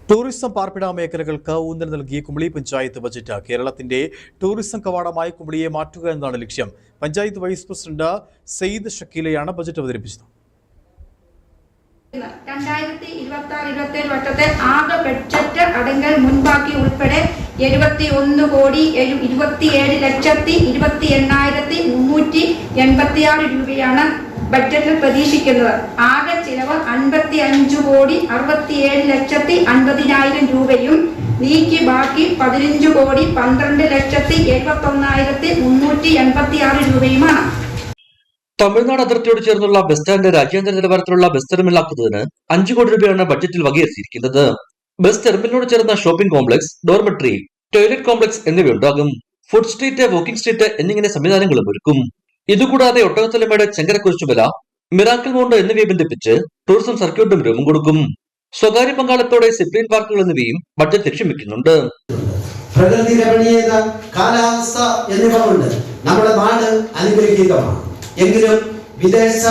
Tourism പാർപ്പിട മേഖലകൾക്ക് ഊന്നൽ നൽകി കുമളി പഞ്ചായത്ത് ബജറ്റ് കേരളത്തിന്റെ ടൂറിസം കവാടമായി കുമളിയെ മാറ്റുക എന്നതാണ് ലക്ഷ്യം. പഞ്ചായത്ത് വൈസ് പ്രസിഡന്റ് സെയ്ദ് ഷക്കീലയാണ് ബജറ്റ് അവതരിപ്പിച്ചത്. 2026-27 വർഷത്തെ ആകെ ബഡ്ജറ്റ് അടങ്കൽ മുൻപാക്കി ഉൾപ്പെടെ 71,27,28,386 രൂപയാണ് ബഡ്ജറ്റിൽ പ്രതീക്ഷിക്കുന്നത്. ആകെ ചിലവ് 55,67,50,000 രൂപയും നീക്കി ബാക്കി 15,12,71,386 രൂപയുമാണ്. തമിഴ്നാട് അതിർത്തിയോട് ചേർന്നുള്ള ബസ് സ്റ്റാൻഡ് രാജ്യാന്തര നിലവാരത്തിലുള്ള ബസ് ടെർമിനലാക്കുന്നതിന് 5 കോടി രൂപയാണ് ബഡ്ജറ്റിൽ വകയിരുത്തിയിരിക്കുന്നത്. ബസ് ടെർമിനലിനോട് ചേർന്ന shopping complex, dormitory, toilet complex എന്നിവയുണ്ടാകും. ഫുഡ് സ്ട്രീറ്റ്, വാക്കിംഗ് സ്ട്രീറ്റ് എന്നിങ്ങനെ സംവിധാനങ്ങളും ഒരുക്കും. ഇതുകൂടാതെ ഒട്ടകത്തലമേട്, ചെങ്കരക്കുരിശുമല, മിറാക്കിൾ മൗണ്ട് എന്നിവയെ ബന്ധിപ്പിച്ച് ടൂറിസം സർക്യൂട്ടും രൂപം കൊടുക്കും. സ്വകാര്യ പങ്കാളിത്തത്തോടെ സിപ്ലൈൻ പാർക്കുകൾ എന്നിവയും ബഡ്ജറ്റ് ലക്ഷ്യം വെക്കുന്നുണ്ട്. പ്രകൃതി രമണീയത, കാലാവസ്ഥ എന്നിവ കൊണ്ട് നമ്മുടെ നാട് അനുഗ്രഹീതമാണ്. എങ്കിലും വിദേശ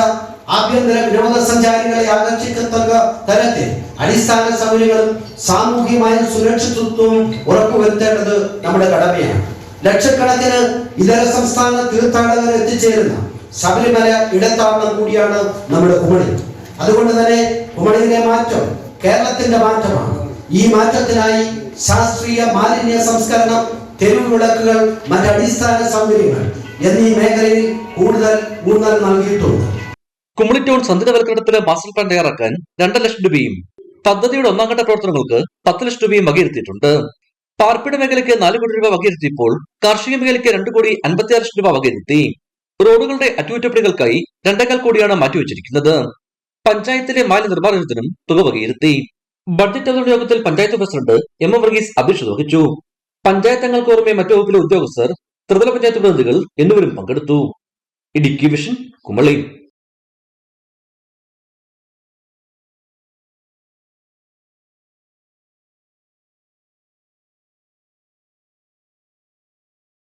ആഭ്യന്തര വിനോദസഞ്ചാരികളെ ആകർഷിക്കത്തക്ക തരത്തിൽ അടിസ്ഥാന സൗകര്യങ്ങളും സാമൂഹികമായ സുരക്ഷിതത്വവും ഉറപ്പുവരുത്തേണ്ടത് നമ്മുടെ കടമയാണ്. ലക്ഷക്കണക്കിന് ഇതര സംസ്ഥാന തീർത്ഥാടകർ എത്തിച്ചേരുന്ന ശബരിമല ഇടത്താവളം കൂടിയാണ് നമ്മുടെ കുമളി. അതുകൊണ്ട് തന്നെ കുമളിയിലെ മാറ്റം കേരളത്തിന്റെ മാറ്റമാണ്. ഈ മാറ്റത്തിനായി ശാസ്ത്രീയ മാലിന്യ സംസ്കരണം, തെരുവ് വിളക്കുകൾ, മറ്റ് അടിസ്ഥാന സൗകര്യങ്ങൾ എന്നീ മേഖലയിൽ കൂടുതൽ ഊന്നൽ നൽകിയിട്ടുണ്ട്. കുമളി ടൗൺ സന്തുലിതവൽക്കരണത്തിന് മാസ്റ്റർ പ്ലാൻ തയ്യാറാക്കാൻ 2 ലക്ഷം രൂപയും പദ്ധതിയുടെ 1ാം ഘട്ട പ്രവർത്തനങ്ങൾക്ക് 10 ലക്ഷം രൂപയും വകയിരുത്തിയിട്ടുണ്ട്. പാർപ്പിട മേഖലയ്ക്ക് 4 കോടി രൂപ വകയിരുത്തിയപ്പോൾ കാർഷിക മേഖലയ്ക്ക് 2 കോടി 56 ലക്ഷം രൂപ വകയിരുത്തി. റോഡുകളുടെ അറ്റകുറ്റപ്പണികൾക്കായി 2.25 കോടിയാണ് മാറ്റിവെച്ചിരിക്കുന്നത്. പഞ്ചായത്തിലെ മാലിന്യ നിർമ്മാർജ്ജനത്തിനും തുക വകയിരുത്തി. ബഡ്ജറ്റ് അവതരണ യോഗത്തിൽ പഞ്ചായത്ത് പ്രസിഡന്റ് എം വർഗീസ് അധ്യക്ഷത വഹിച്ചു. പഞ്ചായത്ത് അംഗങ്ങൾക്ക് പുറമെ മറ്റു വകുപ്പിലെ ഉദ്യോഗസ്ഥർ, ത്രിതല പഞ്ചായത്ത് പ്രതിനിധികൾ എന്നിവരും പങ്കെടുത്തു. ഇടുക്കി വിഷൻ, കുമളി.